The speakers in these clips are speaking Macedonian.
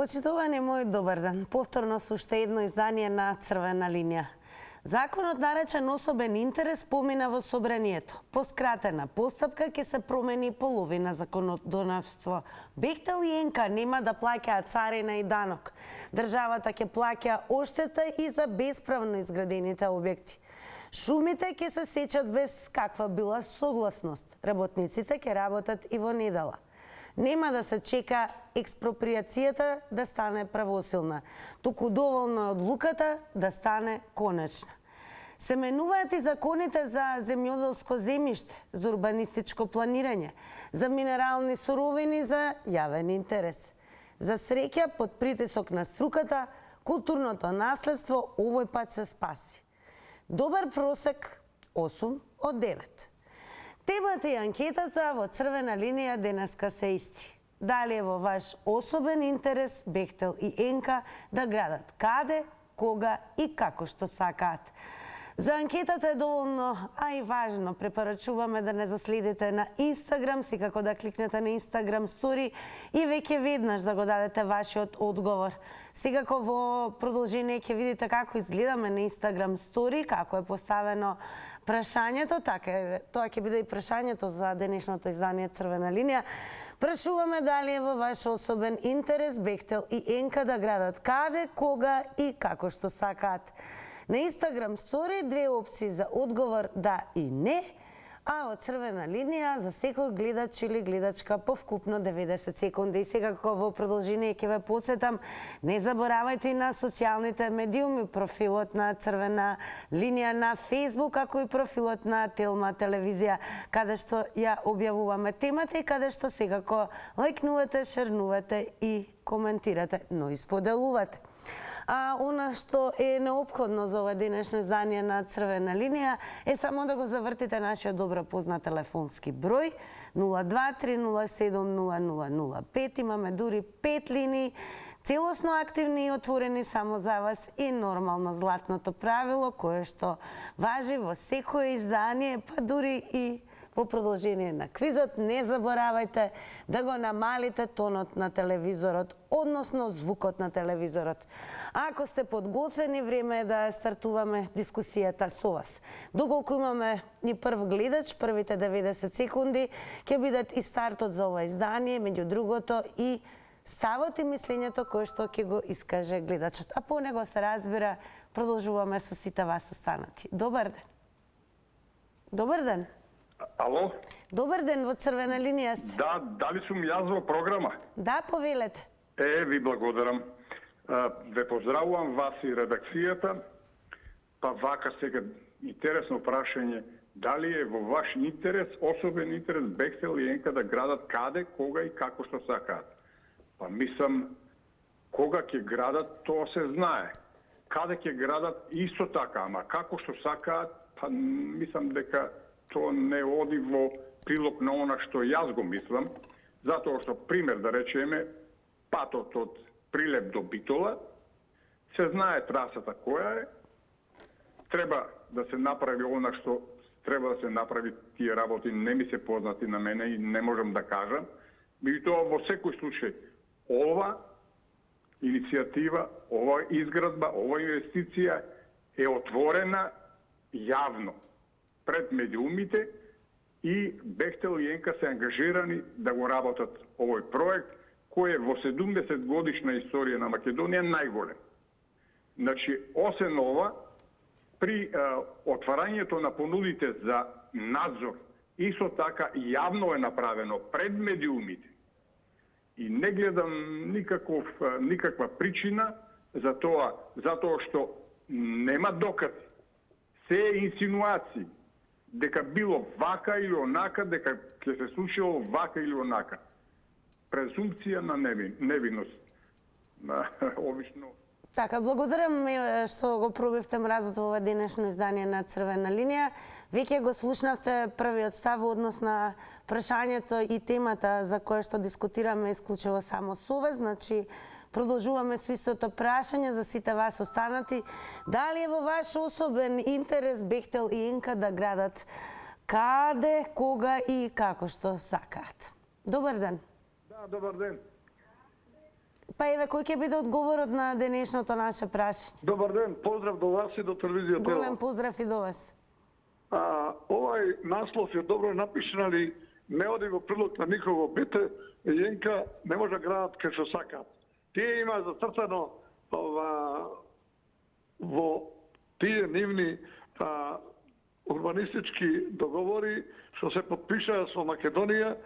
Почитувани мој добар ден. Повторно со уште едно издание на Црвена линија. Законот наречен особен интерес помина во собранието. По скратена постапка ќе се промени половина законодавство. Бехтел и Енка нема да плаќаат царина и данок. Државата ќе плаќа оштета и за бесправно изградените објекти. Шумите ќе се сечат без каква била согласност. Работниците ќе работат и во недела. Нема да се чека експроприацијата да стане правосилна, туку доволно е одлуката да стане конечна. Се менуваат и законите за земјоделско земјиште, за урбанистичко планирање, за минерални суровини за јавен интерес. За среќа, под притисок на струката, културното наследство овој пат се спаси. Добар просек 8 од 9. Темата и анкетата во Црвена линија денеска се исти. Дали е во ваш особен интерес Бехтел и Енка да градат каде, кога и како што сакаат? За анкетата е доволно, а и важно, препорачуваме да не заследите на Инстаграм, секако да кликнете на Инстаграм стори и веќе веднаш да го дадете вашиот одговор. Секако во продолжение ќе видите како изгледаме на Инстаграм стори, како е поставено прашањето, така тоа ќе биде и прашањето за денешното издание Црвена линија. Прашуваме дали е во ваш особен интерес Бехтел и Енка да градат каде, кога и како што сакаат. На Инстаграм стори две опции за одговор да и не, а од Црвена линија за секој гледач или гледачка по вкупно 90 секунди. И секако во продолжение ќе ве подсетам, не заборавајте и на социјалните медиуми, профилот на Црвена линија на Facebook, како и профилот на Телма телевизија, каде што ја објавуваме темата и каде што секако лајкнувате, шернувате и коментирате, но и споделувате. А она што е неопходно за ова денешно издание на Црвена линија е само да го завртите нашиот добро познат телефонски број 023070005. Имаме дури 5 линии, целосно активни и отворени само за вас и нормално златното правило кое што важи во секое издание, па дури и во продолжение на квизот. Не заборавајте да го намалите тонот на телевизорот, односно звукот на телевизорот. Ако сте подготвени, време е да стартуваме дискусијата со вас. Доколку имаме и прв гледач, првите 90 секунди ќе бидат и стартот за ова издание, меѓу другото и ставот и мислењето кое што ќе го искаже гледачот. А по него се разбира, продолжуваме со сите вас останати. Добар ден. Добар ден. Ало? Добар ден, во Црвена линија сте. Да, дали сум јас во програма? Да, повелете. Ви благодарам. Ве поздравувам вас и редакцијата. Па вака сега интересно прашање, дали е во ваш интерес, особен интерес Бехтел и Енка да градат каде, кога и како што сакаат? Па мислам, кога ќе градат, тоа се знае. Каде ќе градат исто така, ама како што сакаат, па мислам дека тоа не оди во прилог на она што јас го мислам, затоа што, пример да речеме, патот од Прилеп до Битола, се знае трасата која е, треба да се направи она што треба да се направи, тие работи не ми се познати на мене и не можам да кажам, меѓутоа во секој случај, ова иницијатива, ова изградба, ова инвестиција е отворена јавно пред медиумите и Бехтел и Енка се ангажирани да го работат овој проект кој е во 70 годишна историја на Македонија најголем. Значи, освен ова, при отварањето на понудите за надзор, исто така јавно е направено пред медиумите. И не гледам никаква причина за тоа, затоа што нема докази. Се е инсинуации дека било вака или онака, дека ќе се случило вака или онака. Презумпција на невиност. Обично. Така, благодарам што го пробивте мразот во ова денешно издание на Црвена линија. Веќе го слушнавте првиот став однос на прашањето и темата за кое што дискутираме исклучиво само со вас, значи продолжуваме со истото прашање за сите вас останати. Дали е во ваш особен интерес Бехтел и Енка да градат каде, кога и како што сакаат? Добар ден. Да, добар ден. Па еве, кој ќе биде одговорот на денешното наше прашање? Добар ден, поздрав до вас и до телевизија Голем Тело. поздрав и до вас. Овај наслов е добро напишан, али не оди во прилог на никого. Бите Јенка не може да градат кај што сакаат. Тие има зацртано во тие нивни урбанистички договори што се подпишаа со Македонија,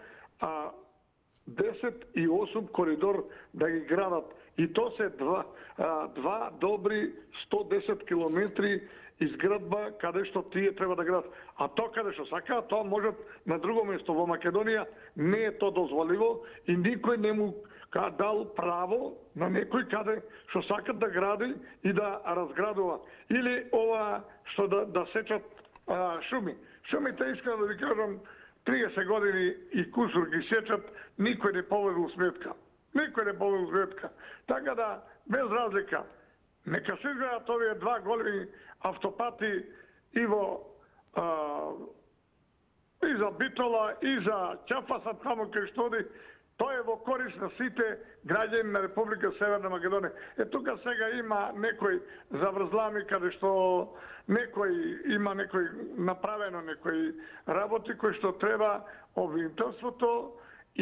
10 и 8 коридор да ги градат. И то се два добри 110 километри изградба каде што тие треба да градат. А то каде што сакаат, тоа можат на друго место во Македонија, не е то дозволиво и никој не му дал право на некој каде што сакат да гради и да разградува. Или ова што да сечат шуми. Шумите, искам да ви кажам, 30 години и кусур ги сечат, никој не поведил сметка. Никој не поведил сметка. Така да, без разлика, нека се изградат овие два големи автопати и во и за Битола, и за Чафасат, таму кај што оди. Тоа е во корис на сите граѓани на Република Северна Македонија. Тука сега има некој заврзлами каде што има направено некои работи кои што треба обвинителството.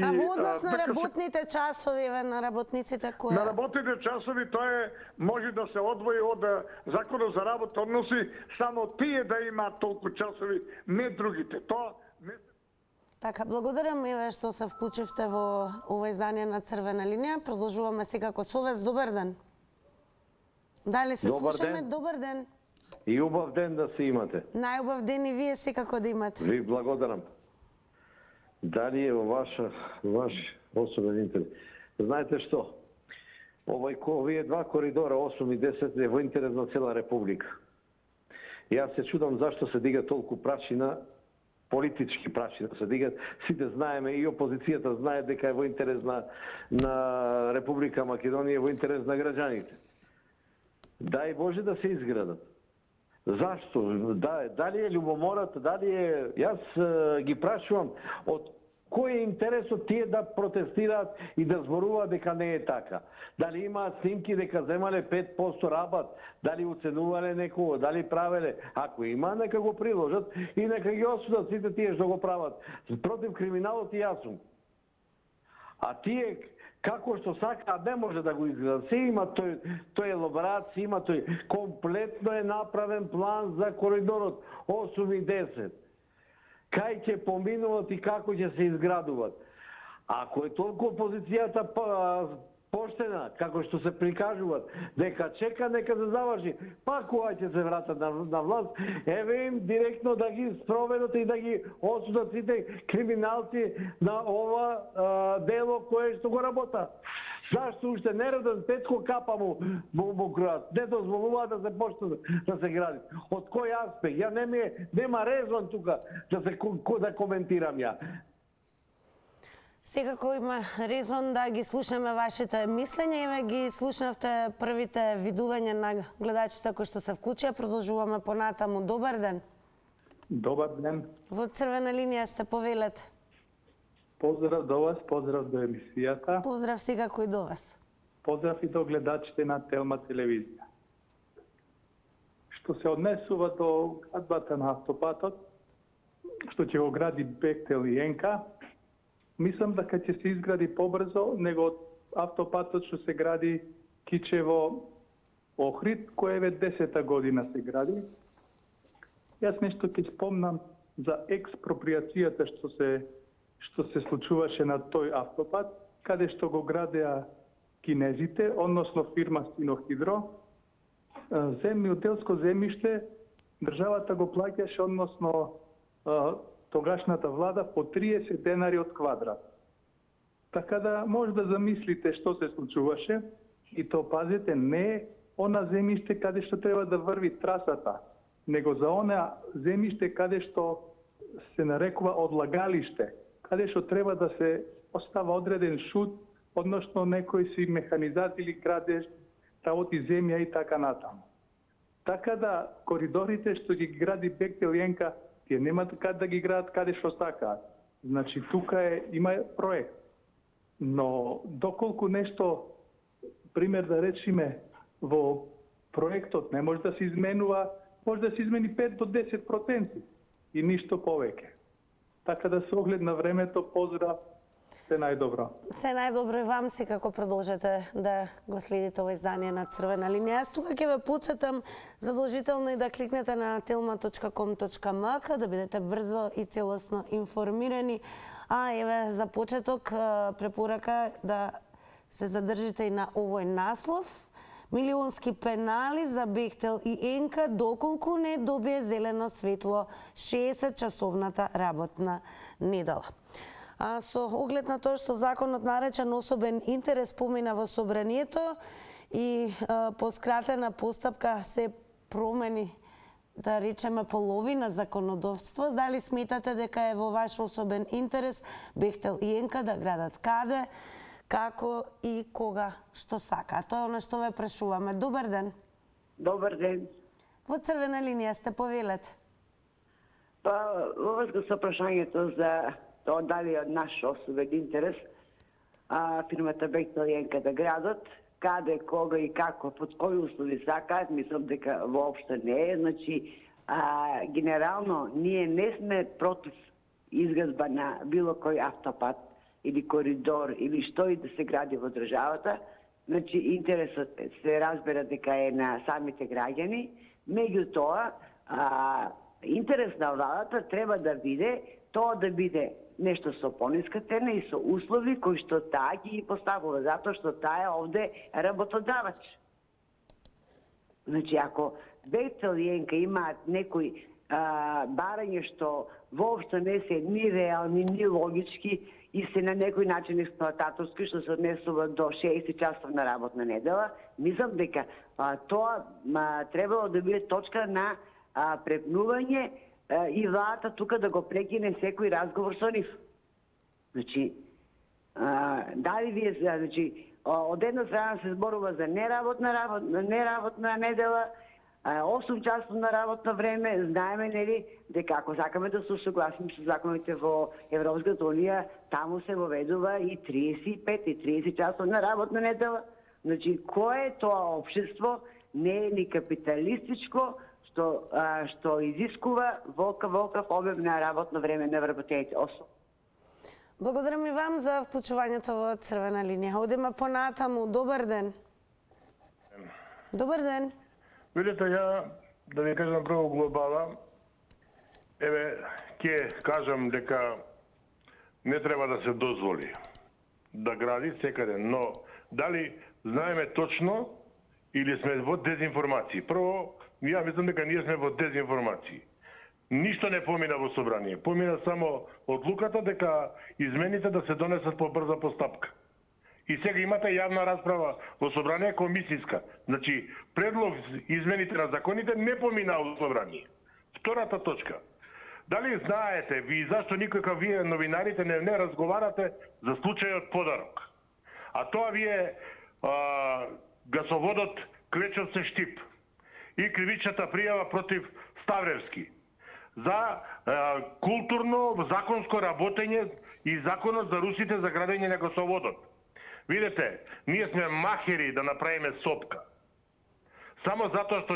А во однос на работните часови, на работниците кои? На работните часови тоа може да се одвои од Законот за работни односи, само тие да имаат толку часови, не другите. Тоа не. Така, благодарам еве што се вклучивте во ова издание на Црвена линија. Продолжуваме секако со вас. Добар ден. Дали се слушаме? Добар ден. И убав ден да се имате. Најубав ден и вие секако да имате. Ви благодарам. Дали е во ваш особен интерес? Знаете што? Овие два коридора, 8 и 10, е во интерес на цела Република. Јас се чудам зашто се дига толку прашина, политички прашина се дигат. Сите знаеме, и опозицијата знае дека е во интерес на Република Македонија, во интерес на граѓаните. Дај Боже да се изградат. Зашто? Дали е љубомората, дали е... Јас ги прашувам, од кој е интересот тие да протестираат и да зборуваат дека не е така? Дали имаат снимки дека земале 5% рабат, дали уценувале некого, дали правеле? Ако има, нека го приложат и нека ги осудат сите тие што го прават. Против криминалот и јас сум. А тие како што сакаат не може да го изградат. Се има тој елаборација, има тој комплетно е направен план за коридорот 8 и 10. Кај ќе поминуват и како ќе се изградуват. Ако е толку опозицијата поштена, како што се прикажуваат, дека чека, нека се заврши. Па кога ќе се вратат на власт, еве им директно да ги спроведат и да ги осудат сите криминалци на ова дело кое што го работа. Зашто уште нереден Петко Капа му градат? Не дозволува да се почне да се гради. Од кој аспект? Ја нема резон тука да коментирам ја. Секако има резон да ги слушаме вашите мислења. Еве ги слушнавте првите видувања на гледачите кои што се вклучија. Продолжуваме понатаму. Добар ден. Добар ден. Во Црвена линија сте, повелете. Поздрав до вас, поздрав до емисијата. Поздрав секако и до вас. Поздрав и до гледачите на Телма телевизија. Што се однесува до градбата на автопатот, што ќе го гради Бехтел и Јенка, мислам дека ќе се изгради побрзо него автопатот што се гради Кичево-Охрид, кој е 10-та година се гради. Јас нешто ќе спомнам за експроприацијата што се случуваше на тој автопат, каде што го градеа кинезите, односно фирма Синохидро. Земјоделско земјиште државата го плаќаше, односно тогашната влада, по 30 денари од квадрат. Така да може да замислите што се случуваше и то пазите не е она земјиште каде што треба да врви трасата, него за она земјиште каде што се нарекува одлагалиште, каде што треба да се остава одреден шут, односно некој си механизат или градеш, работи земја и така натаму. Така да коридорите што ги гради Бехтел и Јенка, тие нема каде да ги градат каде што сакаат. Значи тука има проект. Но доколку нешто пример да речиме, во проектот не може да се изменува, може да се измени 5 до 10% и ништо повеќе. Така да со оглед на времето, поздрав, се најдобро. Се најдобро и вам, секако продолжете да го следите ова издание на Црвена линија. Јас тука ќе ве потсетам задолжително и да кликнете на telma.com.mk да бидете брзо и целосно информирани. А еве за почеток препорака да се задржите и на овој наслов. Милионски пенали за Бехтел и Енка доколку не добие зелено светло 60-часовната работна недела. Со оглед на тоа што законот наречен особен интерес помина во собранието и по скратена постапка се промени, да речеме, половина законодавство, дали сметате дека е во ваш особен интерес Бехтел и Енка да градат каде, како и кога што сака? Тоа е она што ве прашуваме. Добар ден. Добар ден. Во Црвена линија сте, повелете. Па, во врска со прашањето за тоа дали е од наш особен интерес фирмата Бехтел и Енка да градат, каде, кога и како, под кои услови сакаат, мислам дека воопшто не е. Значи, генерално, ние не сме против изградба на било кој автопат или коридор или што и да се гради во државата. Значи, интересот се разбира дека е на самите граѓани. Меѓутоа, интерес на владата треба да биде тоа да биде нешто со пониска цена и со услови кои што таа ги поставува, затоа што таа е овде работодавач. Значи, ако Бехтел и Енка имаат некои барање што воопшто не се ни реални, ни логички и се на некој начин експлоататорски, што се однесува до 60 часовна работна недела, мислам дека тоа требало да биде точка на препнување и владата тука да го прекине секој разговор со нив. Значи, дали вие, значи, од една страна се зборува за неработна недела, 8 часовна работно време, знаеме, нели, дека ако сакаме да се усогласиме со законите во Европската унија, таму се воведува и 35 и 30 часовна работна недела. Значи, кое е тоа општество, не е ни капиталистичко, што изискува волкав обем на работно време на вработените особи. Благодарам и вам за вклучувањето во Црвена линија. Одиме понатаму. Добар ден. Добар ден. Видите, ја да ви кажам прво глобала, еве, ќе кажам дека не треба да се дозволи да гради секаде, но дали знаеме точно или сме во дезинформации? Прво, ја мислам дека ние сме во дезинформации. Ништо не помина во собрание. Помина само одлуката дека измените да се донесат по брза постапка. И сега имате јавна расправа во собрание комисијска. Значи, предлог измените на законите не помина во собрание. Втората точка. Дали знаете ви зашто никака вие новинарите не разговарате за случајот Подарок? А тоа ви е гасоводот Клечовце Штип и кривичната пријава против Ставревски за културно законско работење и законот за русите за градење на гасоводот. Видете, ние сме махери да направиме сопка. Само затоа што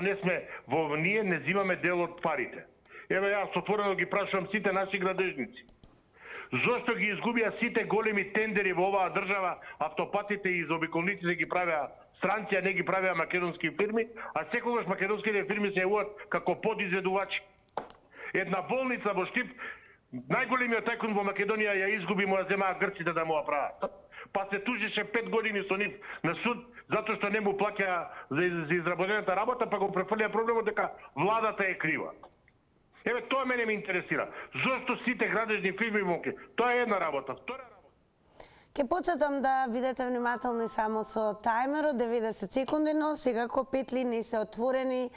ние не зимаме дел од парите. Еве јас отворено ги прашувам сите наши градежници. Зошто ги изгубија сите големи тендери во оваа држава, автопатите и заобиколниците ги правеа странци, а не ги правеа македонски фирми, а секогаш македонските фирми се јавуваат како подизведувачи. Една болница во Штип, најголемиот тајкун во Македонија ја изгуби, му ја земаа грците да му ја прават. Па се тужише 5 години со нив на суд, затоа што не му плаќа за изработената работа, па го префрлија проблемот дека владата е крива. Еве, тоа мене ме интересира. Зошто сите градежни фирми моке? Тоа е една работа. Втора работа. Ке почетам да бидете внимателни само со тајмерот, 90 секунди, но секако 5 линии се отворени.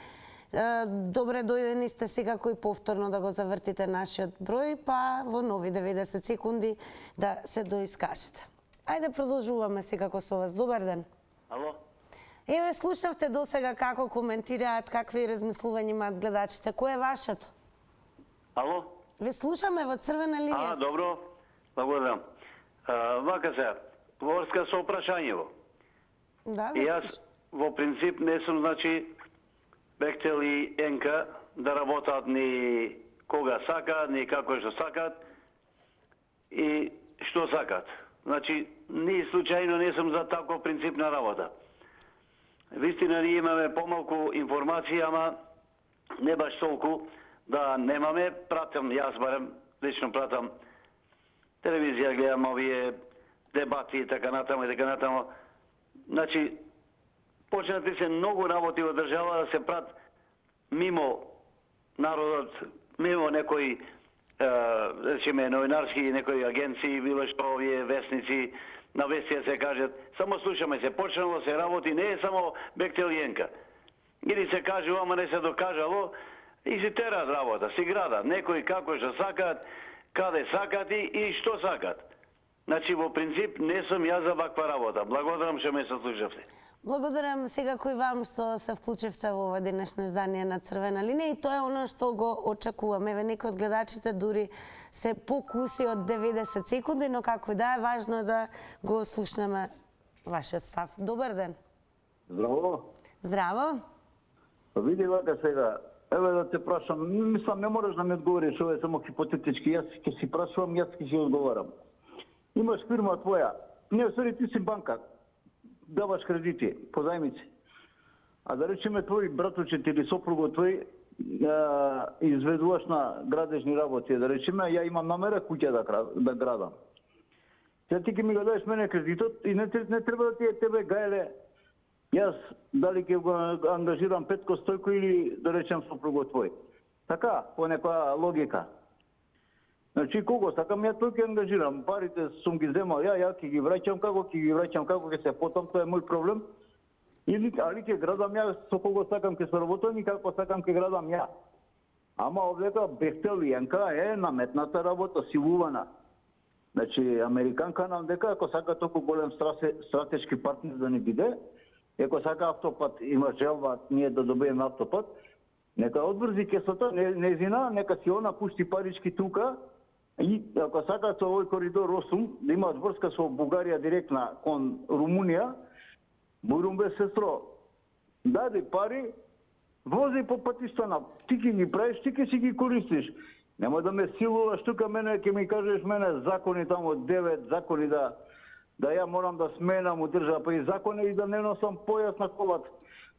Добре дојдени сте секако и повторно да го завртите нашиот број, па во нови 90 секунди да се доискажете. Ајде продолжуваме секако со вас. Добар ден. Ало? Еве, слушнавте досега како коментираат, какви размислувања имаат гледачите. Кој е вашето? Ало? Ве слушаме во Црвена линија. Добро. Благодарам. Вака се, во врска со прашањево. Да, И јас во принцип не сум, значи, Бехтел и Енка да работат ни кога сакаат, ни како што сакаат и што сакаат. Значи, ни случајно не сум за таков принцип на работа. Вистина, ние имаме помалку информација, ама не баш толку да немаме. Пратам, јас барем, лично пратам телевизија, гледам овие дебати и така натаму и така натаму. Значи, почнати се многу работи во држава да се прат мимо народот, мимо некои речеме новинарски некои агенции, било што овие весници, на вестија се кажат, само слушаме се, почнало се работи, не е само Бехтел и Енка. Или се кажува, ама не се докажало, и се терат работа, си градат, некои како што сакаат, каде сакаат и што сакаат. Значи, во принцип, не сум јас за ваква работа. Благодарам што ме слушавте. Благодарам секако и вам што се вклучивте во ова денешно издание на Црвена линија и тоа е оно што го очекуваме. Еве, некои од гледачите дури се покуси од 90 секунди, но како и да е, важно е да го слушнеме вашиот став. Добар ден. Здраво. Здраво. Види вака сега, еве да те прашам, мислам не можеш да ми одговориш, ова е само хипотетички, јас ќе си прашувам, јас ќе си одговарам. Имаш фирма твоја, не, сори, ти си банка, даваш кредити, позајмици. А да речеме твој братучет или сопругот твој изведуваш на градежни работи, да речеме ја имам намера куќа да градам. Сега ти ќе ми го дадеш мене кредитот и не треба да ти е тебе гаеле јас дали ќе го ангажирам Петко Стојко или да речем сопругот твој. Така, по некоја логика. Значи, кого сакам, ја тој ќе ангажирам. Парите сум ги земал, ја ќе ги враќам, како ќе се потом, тоа е мој проблем. Али ќе градам ја, со кого сакам ќе соработам и како сакам ќе градам ја. Ама овдека Бехтел и Енка е наметната работа, силувана. Значи, американка нам дека, ако сака толку голем стратешки партнер да ни биде, ако сака автопат, има желба ние да добиеме автопат, нека одврзи кесата, незина, нека си она пушти парички тука, и ако сака со овој коридор 8 да имаат врска со Бугарија директна кон Румунија, Бујрумбе сестро, дади пари, вози по патиштана, ти ги ги правиш, ти ќе си ги користиш. Нема да ме силуваш тука, мене ќе ми кажеш мене закони тамо 9 закони да ја морам да сменам у држава, па и закони и да не носам појас на колата.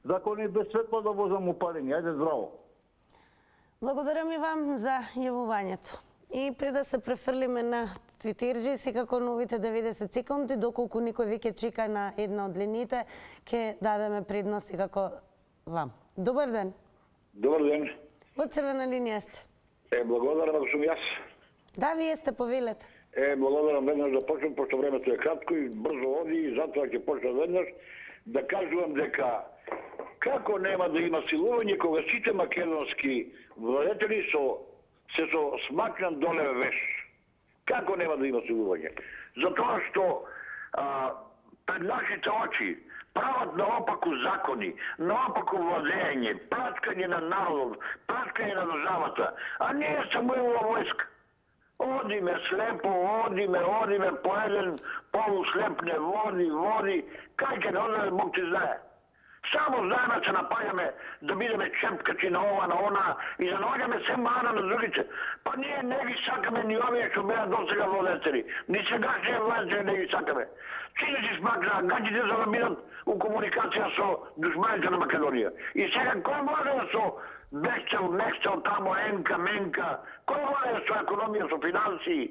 Закони без светло да возам упалени. Ајде здраво. Благодарам и вам за јавувањето. И пред да се префрлиме на Твитерџи, секако новите 90 секунди, доколку никој веќе чека на една од линиите, ќе дадеме предност секако вам. Добар ден. Добар ден. Во Црвена линија сте. Благодарам ако сум јас. Да, вие сте, повелете. Благодарам веднаш да почнем, пошто времето е кратко и брзо оди и затоа ќе почнам веднаш да кажувам дека како нема да има силување кога сите македонски владетели се со смакнат доле веш. Како нема да има силување? Затоа што пред нашите очи прават наопаку закони, наопаку владење, платкање на народот, платкање на државата, а ние Самуилова војска. Одиме слепо, одиме по еден полуслеп не води, кај ќе не одиме, Бог ти знае. Само знаеме се напаѓаме да бидеме чепкачи на ова, на она и да наоѓаме се мана на другите. Па ние не ги сакаме ни овие што беа досега владетели, ни сегашните владетели не ги сакаме. Сите си смакна гадите за да бидат у комуникација со душманите на Македонија. И сега кој може со Бехтел, тамо, Енка, Менка, кој може со економија, со финансии,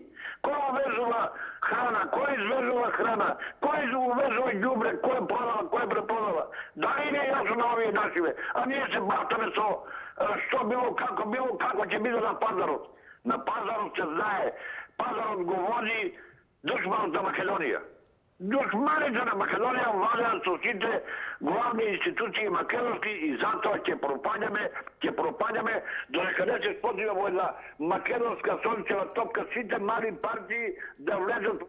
кој увезува храна, кој извезува храна, кој увезува ѓубре, кој продава, кој препродава. Дали не е јасно на овие нашиве? А ние се бартаме со што било како ќе биде на пазарот. На пазарот се знае, пазарот го води душманот на Македонија. Душманите на Македонија владеат со сите главни институции македонски и затоа ќе пропаѓаме додека не се сподиме во една македонска сончева топка сите мали партии да влезат.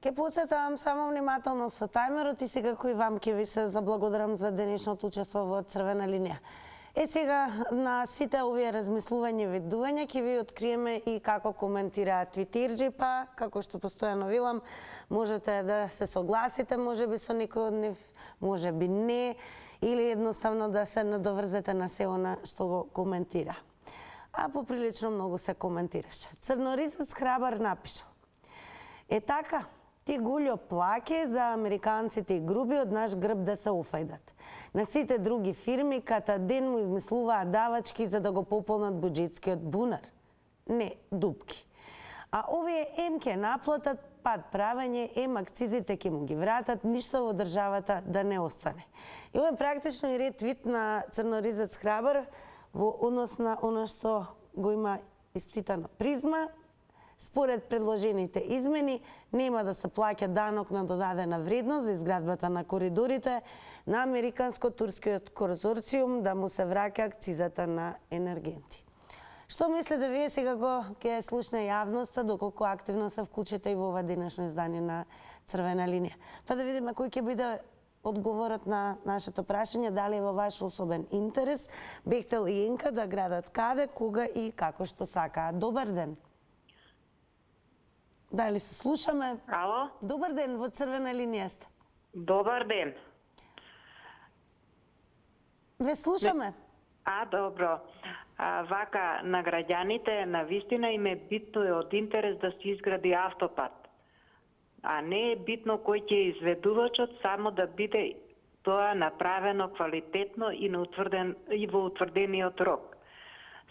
Ке подсетам само внимателно со тајмерот и секако и вам ќе ви се заблагодарам за денешното учество во Црвена линија. Сега на сите овие размислувања и ведувања ќе ви откриеме и како коментираат твитерџи, па како што постојано велам, можете да се согласите можеби со некој од нив, можеби не, или едноставно да се надоврзете на се она што го коментира. А поприлично многу се коментираше. Црноризец Храбар напишал: Е така, ти гулјо плаке за американците и груби од наш грб да се уфајдат. На сите други фирми ката ден му измислуваат давачки за да го пополнат буџетскиот бунар. Не, дупки. А овие ем ке наплатат пад правење, ем акцизите ке му ги вратат, ништо во државата да не остане. И ова е практично и ретвит на Црноризец Храбар во однос на оно што го има иститано Призма. Според предложените измени, нема да се плаќа данок на додадена вредност за изградбата на коридорите на Американско-турскиот конзорциум, да му се враќа акцизата на енергенти. Што мислите вие сега го ќе слушне јавноста, доколку активно се вклучите и во ова денешно издание на Црвена линија? Па да видиме кој ќе биде одговорот на нашето прашање, дали е во ваш особен интерес Бехтел и Енка да градат каде, кога и како што сакаат. Добар ден! Дали се слушаме? Ало? Добар ден, во Црвена линија сте. Добар ден. Ве слушаме. Добро. Вака, на граѓаните на вистина им е битно и од интерес да се изгради автопат. А не е битно кој ќе е изведувачот, само да биде тоа направено квалитетно и во утврдениот рок.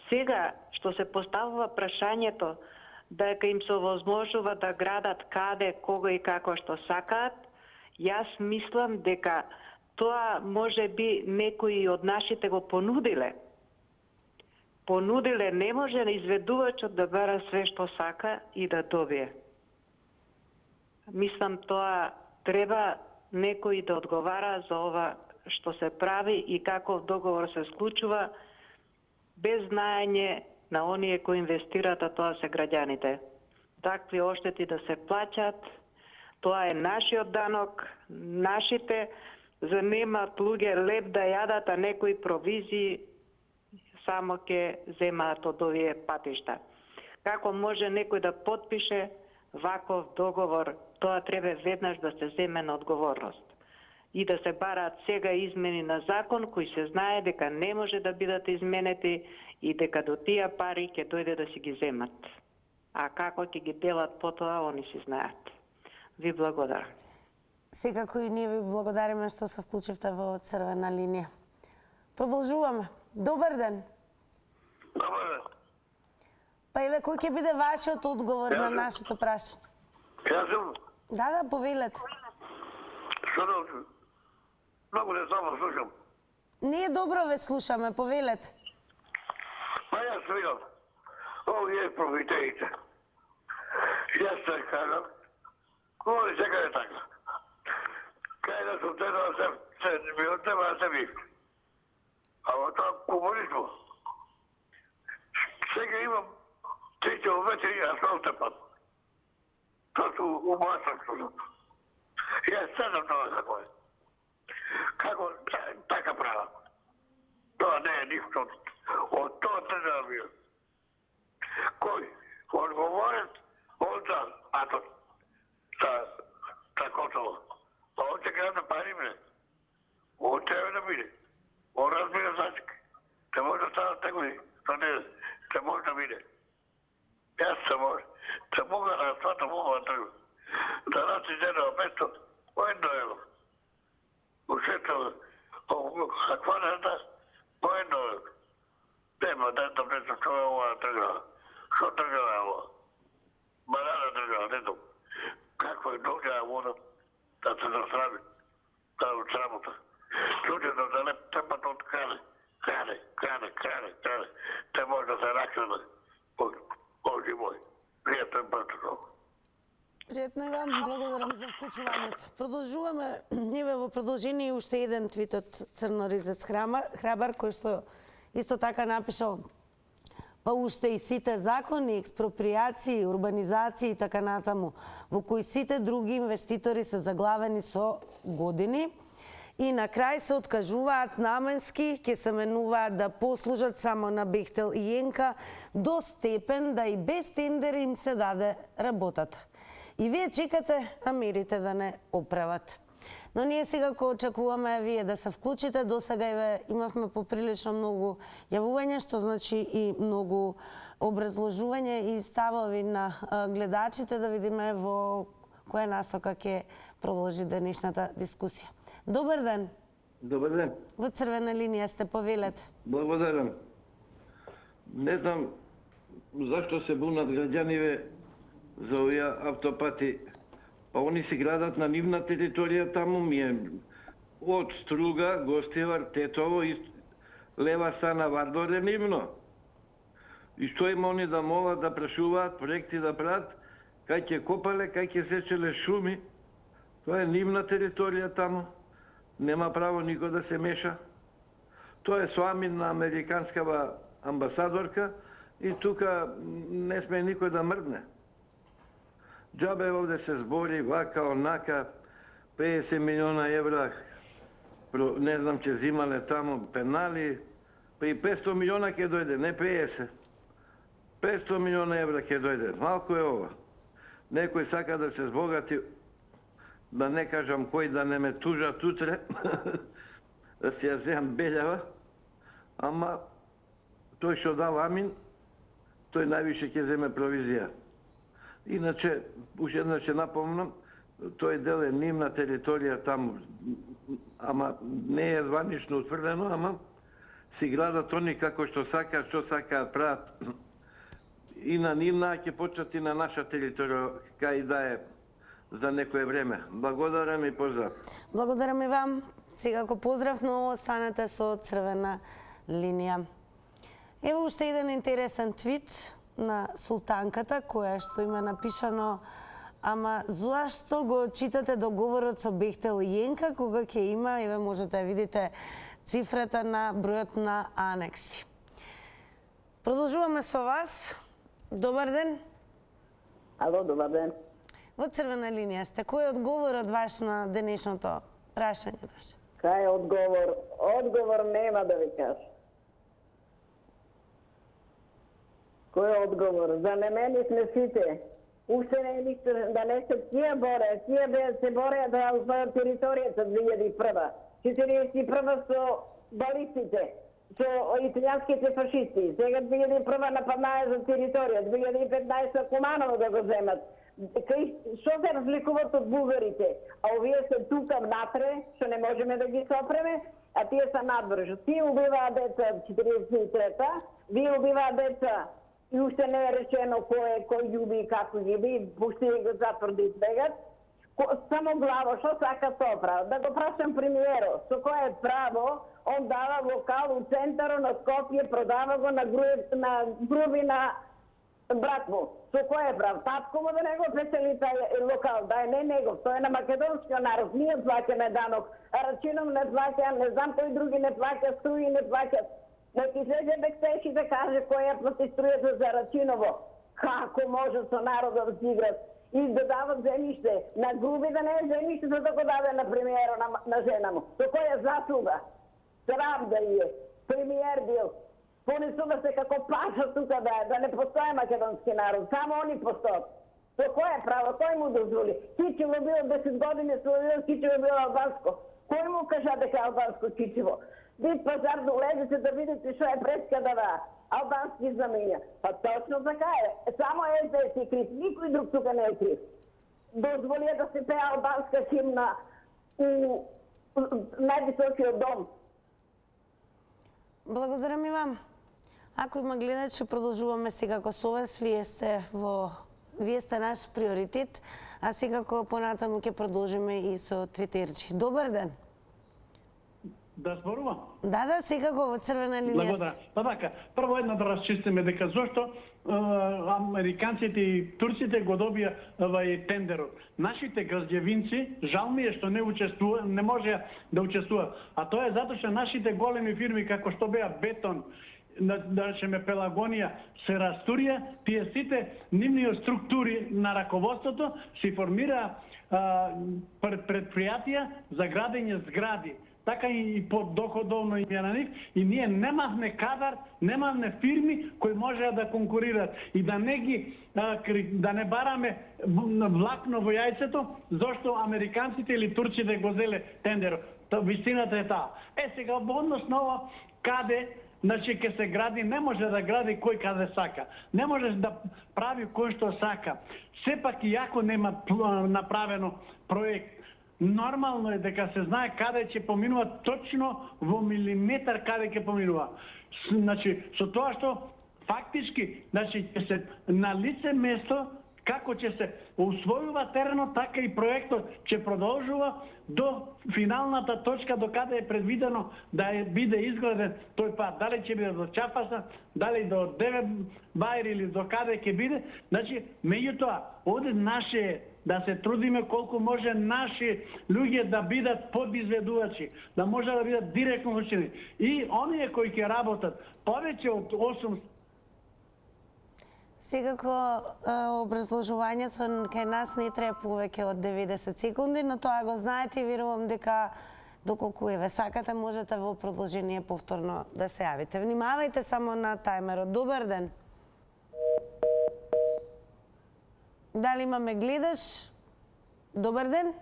Сега, што се поставува прашањето дека им се овозможува да градат каде, кога и како што сакаат, јас мислам дека тоа може би некои од нашите го понудиле. Понудиле, не може изведувачот да бара све што сака и да добие. Мислам тоа треба некој да одговара за ова што се прави и каков договор се склучува без знаење на оние кои инвестираат, а тоа се граѓаните. Такви оштети да се плаќат, тоа е нашиот данок, нашите, за немаат луѓе леп да јадат, а некои провизии само ќе земаат од овие патишта. Како може некој да потпише ваков договор, тоа треба веднаш да се земе на одговорност и да се бараат сега измени на закон кои се знае дека не може да бидат изменети и дека до тие пари ќе дојде да си ги земат. А како ќе ги делат потоа, они си знаат. Ви благодарам. Секако и ние ви благодариме што се вклучивте во Црвена линија. Продолжуваме. Добар ден. Добар ден. Па еве, кој ќе биде вашиот одговор на нашето прашање? Јас Да, повелете. Што многу не само слушам. Ние добро ве слушаме, повелете. Па јас видам, овие профитерите. Јас се кажам, кој сега е така. Кај да сум тенал се ми отнема да се мисли. А во тоа комунизмо, сега имам 3 километри асфалтен пат. Тоа су умасак. Јас седам тоа за кој. Како така правам? Тоа не е ништо од тоа треба да биде. Кој? Одговорен онда, за Косово. А он ќе града пари ме. Он треба да биде. Он разбира зачек. Те може да станат негови. Те може да биде. Јас се може. Те мога да сватам ова тргу. Да рати едно место, воено евро. Ушето, хваната, воено евро. Нема да место што е ова тргава. Што тргава е ова? Банана тргава, не знам. Какво е нога вода да се засрави. Да от срамота. Луѓето да не трпат од краде. Краде. Те може да се ракнат. Боже мој. Пријатен патро. Пријатно и вам, благодарам за вклучувањето. Продолжуваме, еве во продолжение уште еден твит од Црноризец Храбар, кој што исто така напишал: па уште и сите закони, експропријации, урбанизации и така натаму, во кои сите други инвеститори се заглавени со години, И на крај се откажуваат наменски, ќе се менуваат да послужат само на Бехтел и Енка, до степен да и без тендер им се даде работата. И вие чекате, а мерите да не оправат. Но ние сега очекуваме вие да се вклучите. До сега имавме поприлично многу јавување, што значи и многу образложување и ставови на гледачите, да видиме во која насока ќе продолжи денешната дискусија. Добар ден. Добар ден. Во црвена линија сте, повелете. Благодарам. Не знам зашто се бунат граѓаниве за овие автопати. Па они си градат на нивна територија, таму ми е од Струга, Гостивар, Тетово и Лева Сана, Вардор е нивно. И што има они да молат, да прашуваат, проекти да прават, кај ќе копале, кај ќе сечеле шуми. Тоа е нивна територија таму. Нема право никој да се меша. Тоа е соамин на американскава амбасадорка и тука не сме никој да мрдне. Џабе овде се збори вака, онака, 50 милиона евра, не знам че зимале таму пенали, па и 500 милиона ќе дојде, не 50. 500 милиона евра ќе дојде, малко е ова. Некој сака да се збогати, да не кажам кој, да не ме тужат утре, да си ја земам белјава, ама тој што дал амин, тој највише ќе земе провизија. Иначе, уште еднаш ќе напомнам, тој дел е нивна територија таму, ама не е званично утврдено, ама си градат они како што сакаат, што сакаат прават. И на нивна ќе почнат и на наша територија, кај да е за некое време. Благодарам и поздрав. Благодарам и вам. Секако поздрав, но останете со црвена линија. Ево уште еден интересен твит на Султанката, која што има напишано: ама зашто го читате договорот со Бехтел и Енка, кога ќе има, еве можете да видите цифрата на бројот на анекси. Продолжуваме со вас. Добар ден. Ало, добар ден. Во црвена линија сте. Кој е одговорот ваш на денешното прашање наше? Кај е одговор? Одговор нема да ви кажа. Кој е одговор? Занемени сме сите. Уште не е ништо да не се тие боре. Тие се боре да освојат територијата 2001. 41 со балистите, со италијанските фашисти. Сега 2001 нападнаа за територија, 2015 Куманово да го земат. Што се разликуваат од бугарите? А овие се тука внатре, што не можеме да ги сопреме, а тие са надвржу. Тие убиваат деца 43-та, вие убиваат деца и уште не е речено кој љуби и како љуби, пушти го затвор да избегат. Само главо, што сака тоа право? Да го прашам премиерот, со кое право он дава локал у центарот на Скопје, продава го на груби на брат му. Со кое право? Татко му да не го печели тај локал, да е не негов, тоа е на македонскиот народ. Ние плаќаме данок, а Рачинов не плаќа, не знам кој други не плаќа, струи не плаќат. Неки седе Бектеши да каже која плати струјата за Рачиново. Како може со народот да играт? И да дават земјиште. На груби да не е земјиште, за да го даде на премиерот на жена му. Со која заслуга? Срам да е. Премиер бил. Понесува се како паша тука да не постои македонски народ. Само они постојат. Со кое право? Кој му дозволи? Кичево било 10 години, Кичево било албанско. Кој му кажа дека е албанско Кичево? Вид пазар долезете да видите што е прескадава. Албански заменја. Па точно така е. Само СДС е крив. Никој друг тука не е крив. Дозволија да се пее албанска химна у највисокиот дом. Благодарам и вам. Ако има гледачи, продолжуваме секако со вас. Вие сте наш приоритет, а секако понатаму ќе продолжиме и со твитерчи. Добар ден. Да зборувам? Да, секако во црвена линија. Благодарам. Па така, прво една да расчистиме дека зошто американците и турците го добија овај тендерот. Нашите граѓевинци, жал ми е што не може да учествуваат. А тоа е затоа што нашите големи фирми како што беа Бетон, да речеме Пелагонија, се растурија, тие сите нивни структури на раководството си формира предпријатија за градење згради. така и поддоходовно им е на нив, и ние немавме кадар, немавме фирми кои можеа да конкурират и да не бараме влакно во јајцето, зашто американците или турците го зеле тендерот. Вистината е таа. Сега во однос на ова, каде значи ќе се гради, не може да гради кој каде сака. Не може да прави кој што сака. Сепак и ако нема направено проект, нормално е дека се знае каде ќе поминува, точно во милиметар каде ќе поминува. Значи, со тоа што фактички, значи ќе се на лице место како ќе се усвојува теренот, така и проектот ќе продолжува до финалната точка до каде е предвидено да биде изграден тој пат. Дали ќе биде до Чапаса, дали до Девет Бајр или до каде ќе биде. Значи, меѓутоа, овде наше да се трудиме колку може наши луѓе да бидат подизведувачи, да може да бидат директно учени. И оние кои ќе работат повеќе од 8. Секако образложувањето кај нас не треба повеќе од 90 секунди, но тоа го знаете и верувам дека доколку ве сакате можете во продолжение повторно да се јавите. Внимавајте само на тајмерот. Добар ден. Дали имаме гледаш? Добар ден.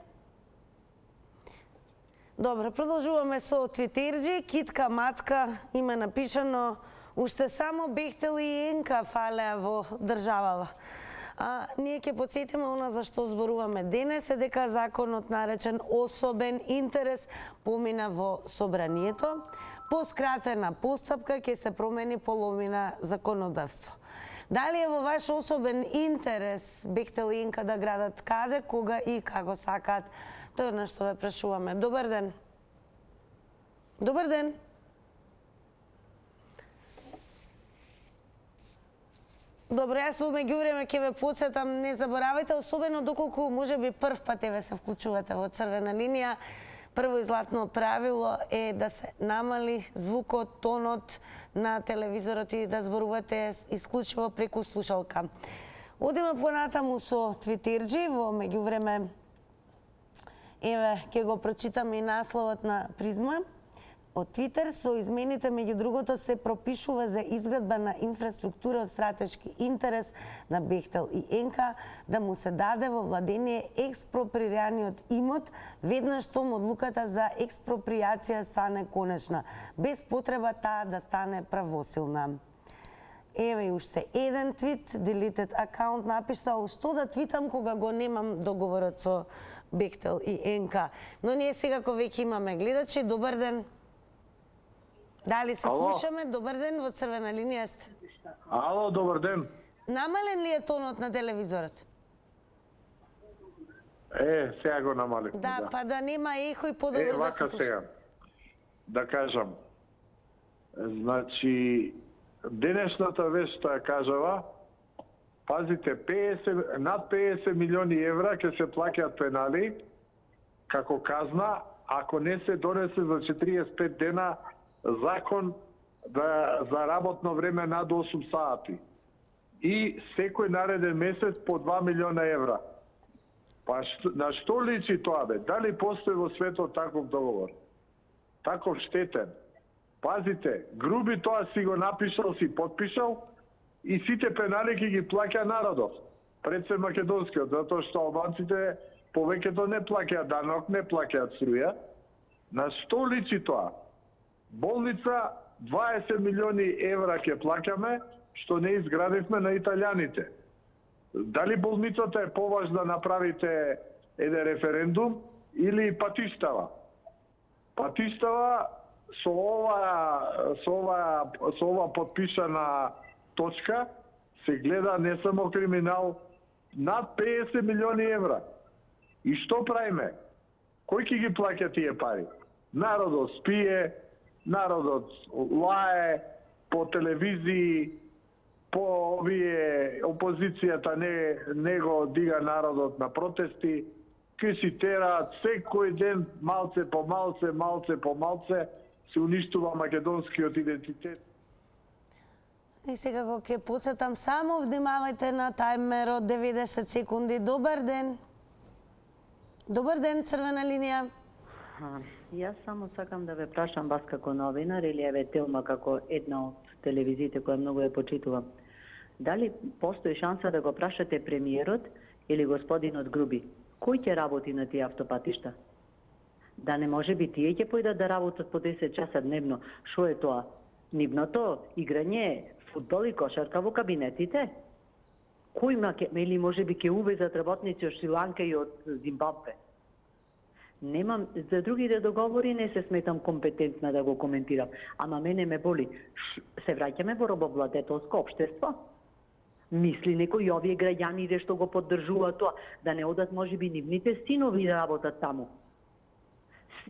Добро, продолжуваме со твитерџи. Китка Матка има напишано: уште само Бехтел и Енка фалеа во државава. Ние ќе потсетиме она за што зборуваме денес е дека законот наречен особен интерес помина во собранието. По скратена постапка ќе се промени половина законодавство. Дали е во ваш особен интерес Бехтел и Енка да градат каде, кога и како сакаат? Тоа е на што ве прашуваме. Добар ден. Добар ден. Добро, јас во меѓувреме ќе ве потсетам, не заборавајте, особено доколку можеби прв пат ве се вклучувате во црвена линија. Прво и златно правило е да се намали звукот, тонот на телевизорот и да зборувате исклучиво преку слушалка. Одиме понатаму со твитерџи, во меѓувреме еве ќе го прочитам и насловот на Призма. Од Твитер со измените меѓу другото се пропишува за изградба на инфраструктура од стратешки интерес на Бехтел и Енка да му се даде во владение експроприираниот имот веднаш штом одлуката за експроприација стане конечна, без потреба таа да стане правосилна. Еве и уште еден твит, deleted акаунт напишал: што да твитам кога го немам договорот со Бехтел и Енка. Но ние секако веќе имаме гледачи. Добар ден. Дали се слушаме? Добар ден, во црвена линија сте. Ало, добар ден. Намален ли е тонот на телевизорот? Сега го намалихме, да. Па да нема ехо и подобро да се слуша. Сега, да кажам, значи, денешната вест кажава, пазите, над 50 милиони евра ќе се плаќаат пенали како казна, ако не се донесе за 45 дена закон за работно време над 8 сати. И секој нареден месец по 2 милиона евра. Па на што личи тоа бе? Дали постои во светот таков договор? Таков штетен? Пазите, груби тоа си го напишал, си подпишал и сите пенали ќе ги плаќа народот. Пред се македонскиот, затоа што албанците повеќето не плаќаат данок, не плаќаат струја. На што личи тоа? Болница 20 милиони евра ќе плаќаме, што не изградивме на италијаните. Дали болницата е поважна да направите еден референдум или патиштава? Патиштава со ова подпишана точка се гледа не само криминал, над 50 милиони евра. И што правиме? Кој ќе ги плаќа тие пари? Народот спие, народот лае по телевизии, по овие опозицијата не го дига народот на протести, ке си тераат секој ден малце по малце се уништува македонскиот идентитет. И сега го ќе потсетам само, внимавајте на тајмерот 90 секунди. Добар ден. Добар ден, црвена линија. Јас само сакам да ве прашам вас како новинар или еве Телма како една од телевизиите која многу ја почитувам. Дали постои шанса да го прашате премиерот или господинот Груби? Кој ќе работи на тие автопатишта? Да не може би тие ќе појдат да работат по 10 часа дневно. Шо е тоа? Нивното играње, фудбал и кошарка во кабинетите? Кој или може би ќе увезат работници од Шри-Ланка и од Зимбабве? Немам, за другите договори не се сметам компетентна да го коментирам, ама мене ме боли. Се враќаме во робовладетелско општество? Мисли некој овие граѓаните што го поддржуваат тоа, да не одат можеби нивните синови да работат таму?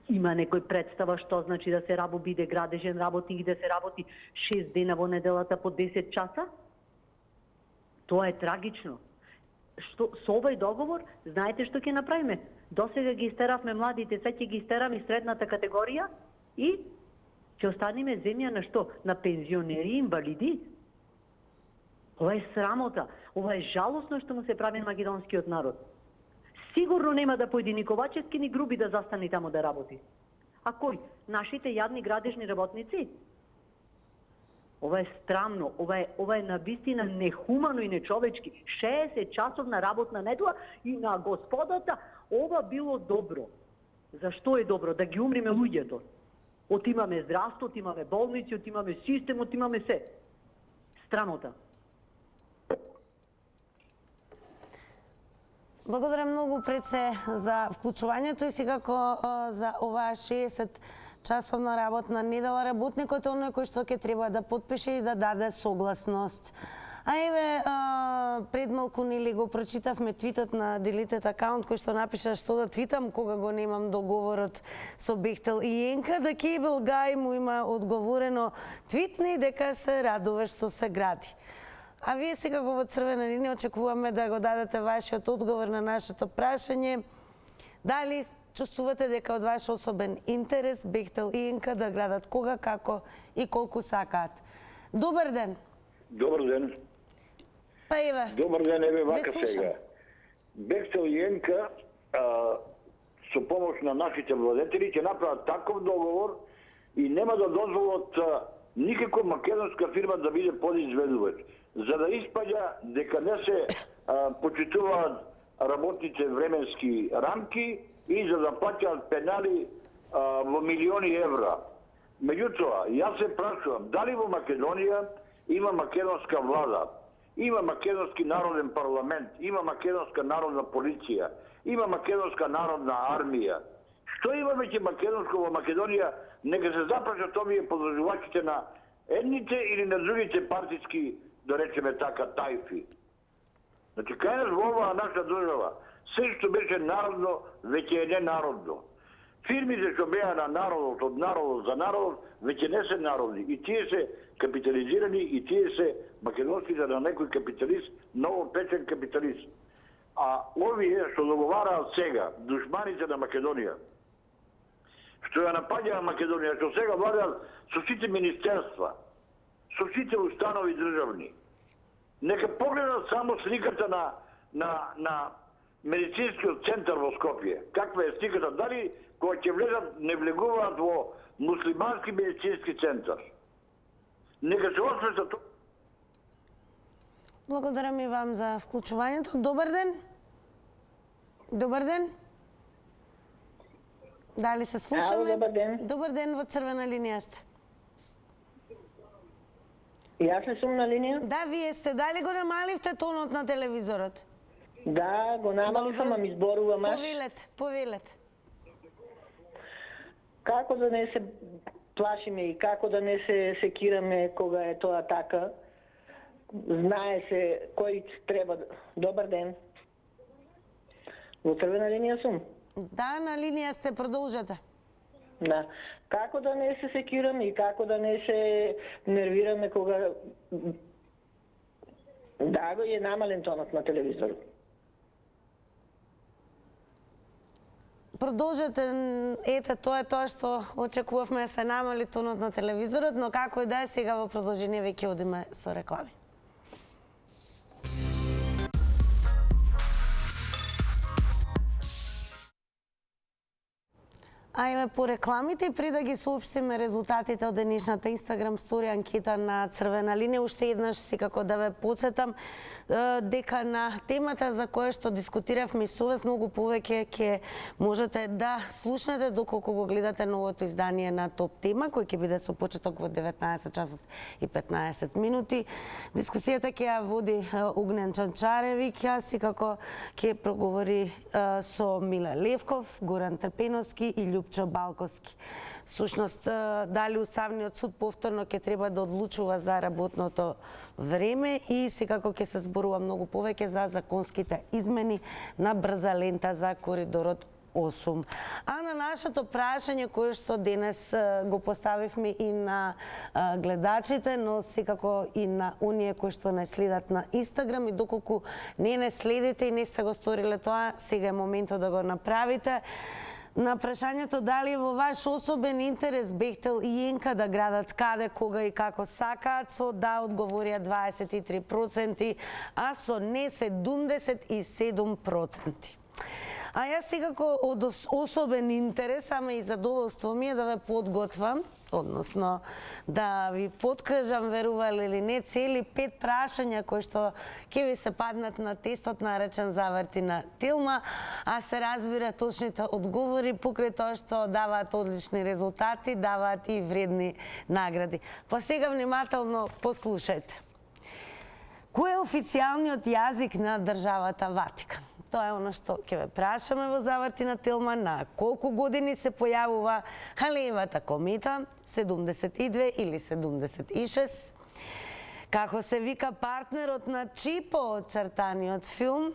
Има некој представа што значи да се биде градежен работник и да се работи 6 дена во неделата по 10 часа? Тоа е трагично. Со овој договор, знаете што ќе направиме? Досега ги истеравме младите, сега ќе ги истераме и средната категорија и ќе останеме земја на што? На пензионери и инвалиди? Ова е срамота, ова е жалосно што му се прави на македонскиот народ. Сигурно нема да појде ни Ковачевски, ни Груби да застани таму да работи. А кој? Нашите јадни градежни работници? Ова е страмно, ова е навистина нехумано и нечовечки. 60 часовна работна недела и на господата ова било добро. Зашто е добро? Да ги умриме луѓето. Отимаме здравство, отимаме болници, отимаме систем, отимаме се. Страмота. Благодарам многу пред се за вклучувањето и секако за оваа 60 часовна работна недела работникот е оној кој што ќе треба да подпише и да даде согласност. А еве пред малку нели го прочитавме твитот на Deleted акаунт кој што напиша што да твитам кога го немам договорот со Бехтел и Енка, да Cable Guy му има одговорено твитни дека се радува што се гради. А вие сега го во црвена линија очекуваме да го дадете вашиот одговор на нашето прашање. Дали чувствувате дека од ваш особен интерес Бехтел и Енка да градат кога, како и колку сакаат? Добар ден. Добар ден. Па еве. Добар ден, еве вака сега. Бехтел и Енка со помош на нашите владетели ќе направат таков договор и нема да дозволат никако македонска фирма да биде подизведувач, за да испаѓа дека не се почитуваат работните временски рамки и за да плаќаат пенали во милиони евра. Меѓутоа, јас се прашувам, дали во Македонија има македонска влада, има македонски народен парламент, има македонска народна полиција, има македонска народна армија. Што има веќе македонско во Македонија, нека се запрашат овие подржувачите на едните или на другите партиски, да речеме така, тајфи. Значи, кај нас во оваа наша држава, се што беше народно, веќе е ненародно. Фирмите што беа на народот, од народот за народот, веќе не се народни. И тие се капитализирани, и тие се македонските на некој капиталист, новопечен капиталист. А овие што договараат сега, душманите на Македонија, што ја напаѓаа Македонија, што сега владеат со сите министерства, со сите установи државни, нека погледнат само сликата на медицинскиот центар во Скопје. Каква е сликата? Дали кога ќе влезат, не влегуваат во муслимански медицински центар? Нека се освестат. Благодарам и вам за вклучувањето. Добар ден. Добар ден. Дали се слушаме? Ало, добар ден. Добар ден, во црвена линија сте. Јас не сум на линија? Да, вие сте. Дали го намаливте тонот на телевизорот? Да, го намалив, ама ми зборува маш. Повелете. Како да не се плашиме и како да не се секираме кога е тоа така? Знае се кој треба. Добар ден. Во црвена линија сум. Да, на линија сте, продолжете. Да. Како да не се секираме и како да не се нервираме кога да го е намален тонот на телевизорот. Продолжете, ете, тоа е тоа што очекувавме да се намали тонот на телевизорот, но како и да е, сега во продолжение веќе одиме со реклами. Ајме по рекламите, при да ги соопштиме резултатите од денешната Инстаграм стори анкета на Црвена линија, уште еднаш секако да ве потсетам дека на темата за која што дискутиравме со вас многу повеќе ќе можете да слушнете доколку го гледате новото издание на Топ тема, кој ќе биде со почеток во 19 часот и 15 минути. Дискусијата ќе ја води Огнен Чанчаревиќ, ја секако ќе проговори со Миле Левков, Горан Трпеновски и Љупчо Балковски. Сушност, дали Уставниот суд повторно ќе треба да одлучува за работното време и секако ќе се зборува многу повеќе за законските измени на брза лента за коридорот 8. А на нашето прашање кое што денес го поставивме и на гледачите, но секако и на оние кои што не следат на Инстаграм, и доколку не следите и не сте го сториле тоа, сега е моментот да го направите. На прашањето дали во ваш особен интерес Бехтел и Енка да градат каде, кога и како сакаат, со да одговорија 23%, а со не 77%. А јас секако од особен интерес, ама и задоволство ми е да ве подготвам, односно да ви подкажам, верували или не, цели 5 прашања кои што ќе ви се паднат на тестот наречен Заврти на Телма, а се разбира точните одговори покрај тоа што даваат одлични резултати, даваат и вредни награди. Па сега внимателно послушајте. Кој е официјалниот јазик на државата Ватикан? Тоа е оно што ќе ве прашаме во Заврти на Телма. На колку години се појавува Халеевата комета, 72 или 76? Како се вика партнерот на Чипо од цртаниот филм?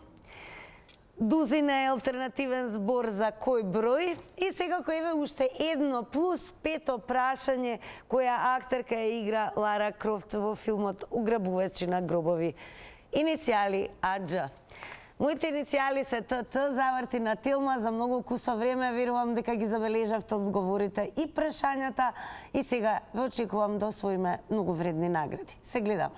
Дузина е алтернативен збор за кој број? И секако еве уште едно плюс 5 прашање која актерка ја игра Лара Крофт во филмот Уграбувачи на гробови. Иницијали АДЖ. Моите иницијали се ТТ, Заврти на Телма. За многу кусо време верувам дека ги забележавте одговорите и прашањата, и сега ве очекувам да освоиме многу вредни награди. Се гледаме.